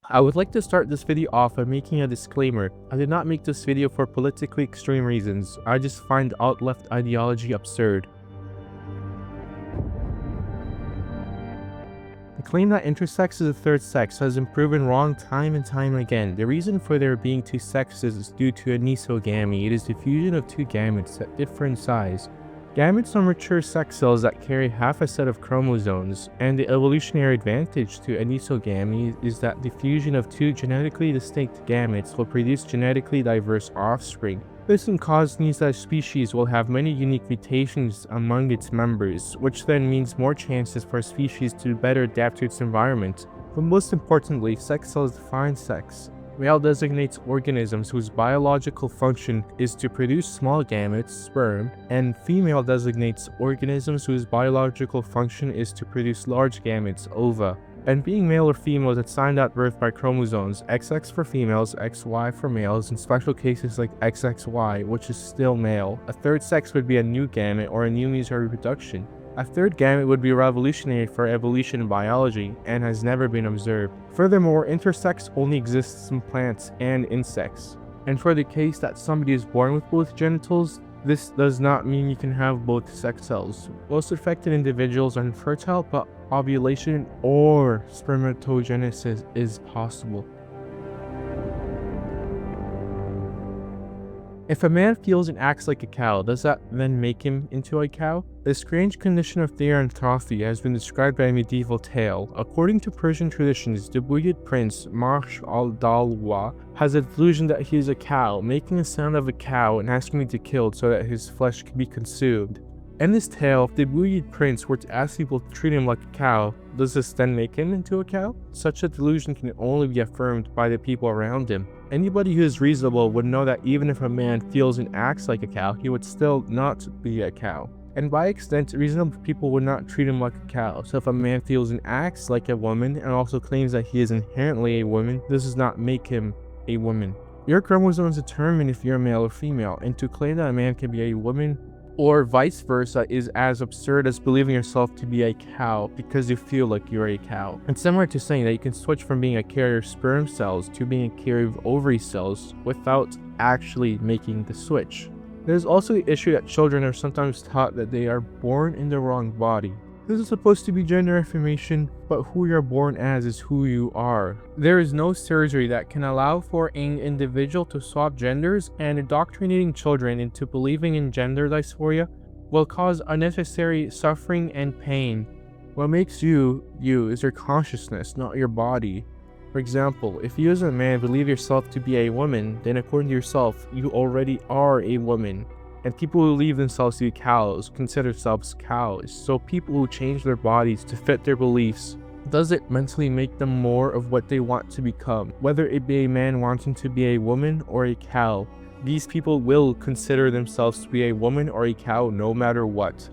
I would like to start this video off by making a disclaimer. I did not make this video for politically extreme reasons. I just find alt-left ideology absurd. The claim that intersex is a third sex has been proven wrong time and time again. The reason for there being two sexes is due to anisogamy. It is the fusion of two gametes that differ in size. Gametes are mature sex cells that carry half a set of chromosomes, and the evolutionary advantage to anisogamy is that the fusion of two genetically distinct gametes will produce genetically diverse offspring. This can cause means that a species will have many unique mutations among its members, which then means more chances for a species to better adapt to its environment. But most importantly, sex cells define sex. Male designates organisms whose biological function is to produce small gametes, sperm, and female designates organisms whose biological function is to produce large gametes, ova. And being male or female is assigned at birth by chromosomes, XX for females, XY for males, in special cases like XXY, which is still male. A third sex would be a new gamete or a new means of reproduction. A third gamete would be revolutionary for evolution in biology and has never been observed. Furthermore, intersex only exists in plants and insects. And for the case that somebody is born with both genitals, this does not mean you can have both sex cells. Most affected individuals are infertile, but ovulation or spermatogenesis is possible. If a man feels and acts like a cow, does that then make him into a cow? This strange condition of theanthropy has been described by a medieval tale. According to Persian traditions, the Buyid prince Marsh al-Dalwa has a delusion that he is a cow, making the sound of a cow and asking to be killed so that his flesh can be consumed. In this tale, if the Buyid prince were to ask people to treat him like a cow, does this then make him into a cow? Such a delusion can only be affirmed by the people around him. Anybody who is reasonable would know that even if a man feels and acts like a cow, he would still not be a cow. And by extent, reasonable people would not treat him like a cow. So if a man feels and acts like a woman and also claims that he is inherently a woman, this does not make him a woman. Your chromosomes determine if you're male or female, and to claim that a man can be a woman or vice versa is as absurd as believing yourself to be a cow because you feel like you're a cow. And similar to saying that you can switch from being a carrier of sperm cells to being a carrier of ovary cells without actually making the switch. There's also the issue that children are sometimes taught that they are born in the wrong body. This is supposed to be gender affirmation, but who you're born as is who you are. There is no surgery that can allow for an individual to swap genders, and indoctrinating children into believing in gender dysphoria will cause unnecessary suffering and pain. What makes you, you is your consciousness, not your body. For example, if you as a man believe yourself to be a woman, then according to yourself, you already are a woman. And people who believe themselves to be cows consider themselves cows. So people who change their bodies to fit their beliefs, does it mentally make them more of what they want to become? Whether it be a man wanting to be a woman or a cow, these people will consider themselves to be a woman or a cow no matter what.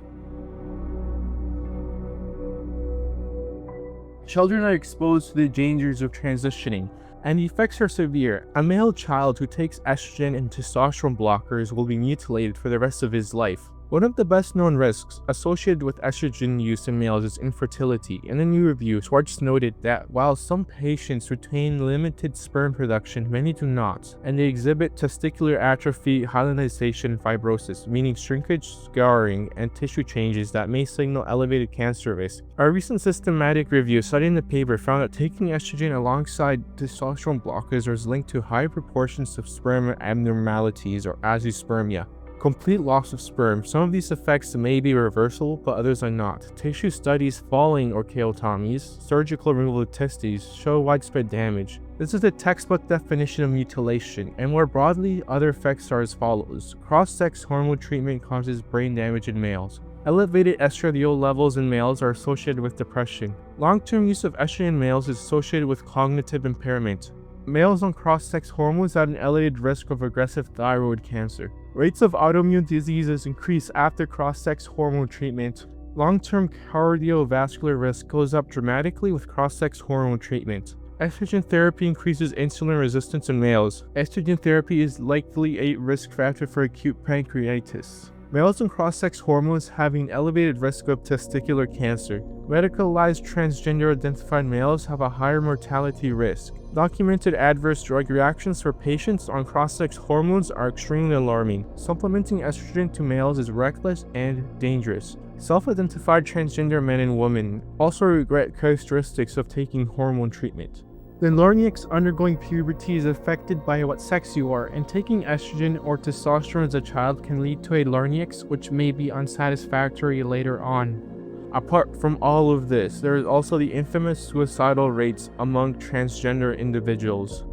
Children are exposed to the dangers of transitioning, and the effects are severe. A male child who takes estrogen and testosterone blockers will be mutilated for the rest of his life. One of the best known risks associated with estrogen use in males is infertility. In a new review, Schwartz noted that while some patients retain limited sperm production, many do not, and they exhibit testicular atrophy, hyalinization, and fibrosis, meaning shrinkage, scarring, and tissue changes that may signal elevated cancer risk. A recent systematic review studying the paper found that taking estrogen alongside testosterone blockers was linked to high proportions of sperm abnormalities or azoospermia. Complete loss of sperm. Some of these effects may be reversible, but others are not. Tissue studies following orchiectomies, surgical removal of testes, show widespread damage. This is the textbook definition of mutilation, and more broadly, other effects are as follows. Cross-sex hormone treatment causes brain damage in males. Elevated estradiol levels in males are associated with depression. Long-term use of estrogen in males is associated with cognitive impairment. Males on cross-sex hormones have an elevated risk of aggressive thyroid cancer. Rates of autoimmune diseases increase after cross-sex hormone treatment. Long-term cardiovascular risk goes up dramatically with cross-sex hormone treatment. Estrogen therapy increases insulin resistance in males. Estrogen therapy is likely a risk factor for acute pancreatitis. Males in cross-sex hormones have an elevated risk of testicular cancer. Medicalized transgender identified males have a higher mortality risk. Documented adverse drug reactions for patients on cross-sex hormones are extremely alarming. Supplementing estrogen to males is reckless and dangerous. Self-identified transgender men and women also regret characteristics of taking hormone treatment. The Lorniaks undergoing puberty is affected by what sex you are, and taking estrogen or testosterone as a child can lead to a Lorniaks which may be unsatisfactory later on. Apart from all of this, there is also the infamous suicidal rates among transgender individuals.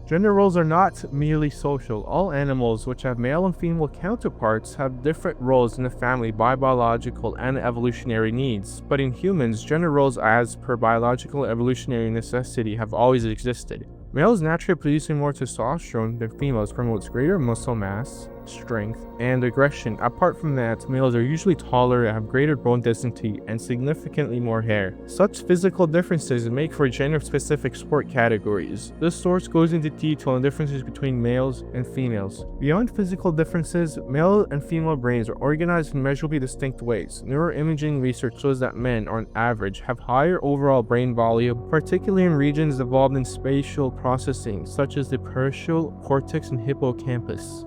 Gender roles are not merely social. All animals which have male and female counterparts have different roles in the family by biological and evolutionary needs, but in humans, gender roles as per biological evolutionary necessity have always existed. Males naturally producing more testosterone than females promotes greater muscle mass, strength, and aggression. Apart from that, males are usually taller, have greater bone density, and significantly more hair. Such physical differences make for gender-specific sport categories. This source goes into detail on differences between males and females. Beyond physical differences, male and female brains are organized in measurably distinct ways. Neuroimaging research shows that men, on average, have higher overall brain volume, particularly in regions involved in spatial processing, such as the parietal cortex and hippocampus.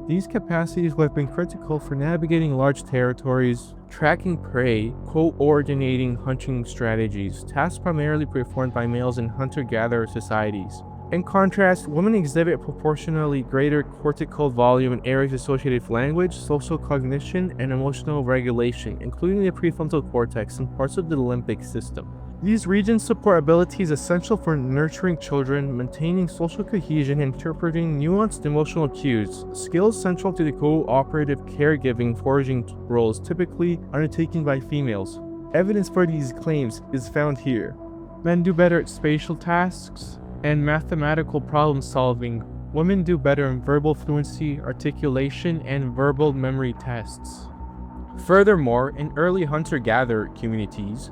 These capacities have been critical for navigating large territories, tracking prey, coordinating hunting strategies, tasks primarily performed by males in hunter-gatherer societies. In contrast, women exhibit proportionally greater cortical volume in areas associated with language, social cognition, and emotional regulation, including the prefrontal cortex and parts of the limbic system. These regions support abilities essential for nurturing children, maintaining social cohesion, and interpreting nuanced emotional cues, skills central to the cooperative caregiving foraging roles typically undertaken by females. Evidence for these claims is found here. Men do better at spatial tasks and mathematical problem solving. Women do better in verbal fluency, articulation, and verbal memory tests. Furthermore, in early hunter-gatherer communities,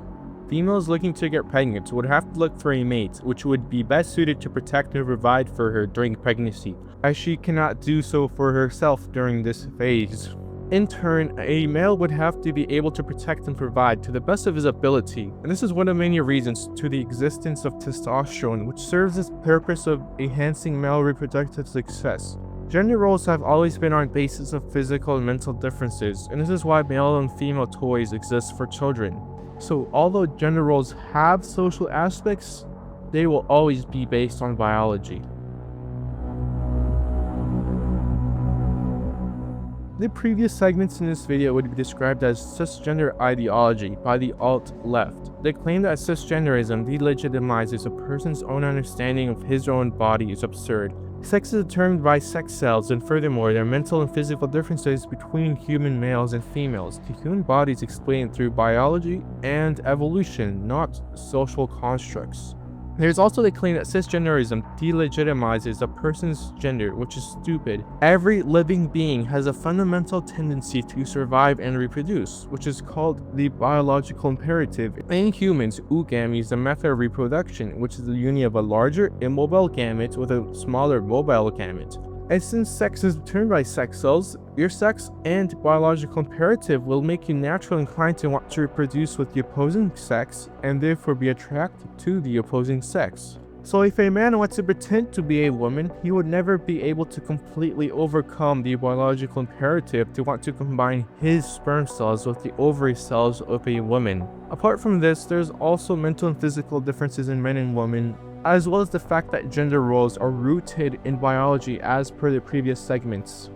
females looking to get pregnant would have to look for a mate which would be best suited to protect and provide for her during pregnancy, as she cannot do so for herself during this phase. In turn, a male would have to be able to protect and provide to the best of his ability, and this is one of many reasons to the existence of testosterone, which serves as purpose of enhancing male reproductive success. Gender roles have always been on the basis of physical and mental differences, and this is why male and female toys exist for children. So although gender roles have social aspects, they will always be based on biology. The previous segments in this video would be described as cisgender ideology by the alt-left. They claim that cisgenderism delegitimizes a person's own understanding of his own body is absurd. Sex is determined by sex cells, and furthermore, there are mental and physical differences between human males and females. The human body is explained through biology and evolution, not social constructs. There's also the claim that cisgenderism delegitimizes a person's gender, which is stupid. Every living being has a fundamental tendency to survive and reproduce, which is called the biological imperative. In humans, oogamy is a method of reproduction, which is the union of a larger immobile gamete with a smaller mobile gamete. And since sex is determined by sex cells, your sex and biological imperative will make you naturally inclined to want to reproduce with the opposing sex and therefore be attracted to the opposing sex. So if a man wants to pretend to be a woman, he would never be able to completely overcome the biological imperative to want to combine his sperm cells with the ovary cells of a woman. Apart from this, there's also mental and physical differences in men and women, as well as the fact that gender roles are rooted in biology as per the previous segments.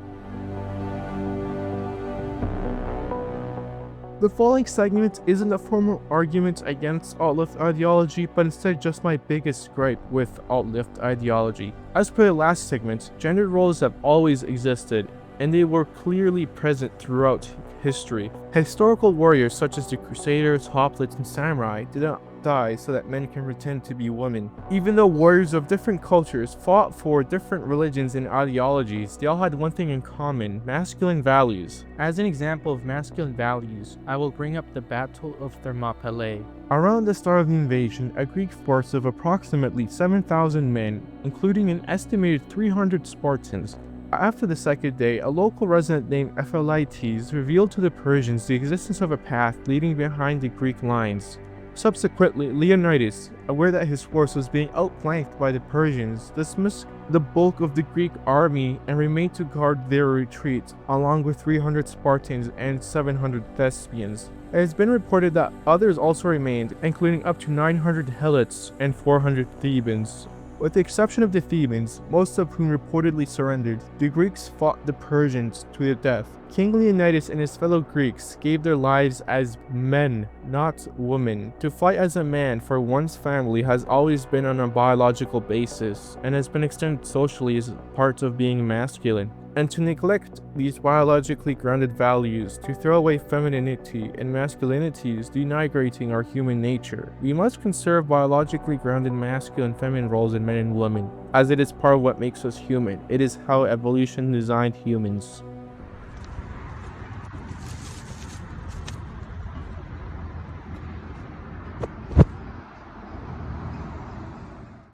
The following segment isn't a formal argument against alt-left ideology, but instead just my biggest gripe with alt-left ideology. As per the last segment, gender roles have always existed, and they were clearly present throughout history. Historical warriors such as the Crusaders, hoplites, and samurai did not die so that men can pretend to be women. Even though warriors of different cultures fought for different religions and ideologies, they all had one thing in common: masculine values. As an example of masculine values, I will bring up the Battle of Thermopylae. Around the start of the invasion, a Greek force of approximately 7,000 men, including an estimated 300 Spartans. After the second day, a local resident named Ephialtes revealed to the Persians the existence of a path leading behind the Greek lines. Subsequently, Leonidas, aware that his force was being outflanked by the Persians, dismissed the bulk of the Greek army and remained to guard their retreat, along with 300 Spartans and 700 Thespians. It has been reported that others also remained, including up to 900 Helots and 400 Thebans. With the exception of the Thebans, most of whom reportedly surrendered, the Greeks fought the Persians to the death. King Leonidas and his fellow Greeks gave their lives as men, not women. To fight as a man for one's family has always been on a biological basis, and has been extended socially as part of being masculine. And to neglect these biologically grounded values, to throw away femininity and masculinity, is denigrating our human nature. We must conserve biologically grounded masculine and feminine roles in men and women, as it is part of what makes us human. It is how evolution designed humans.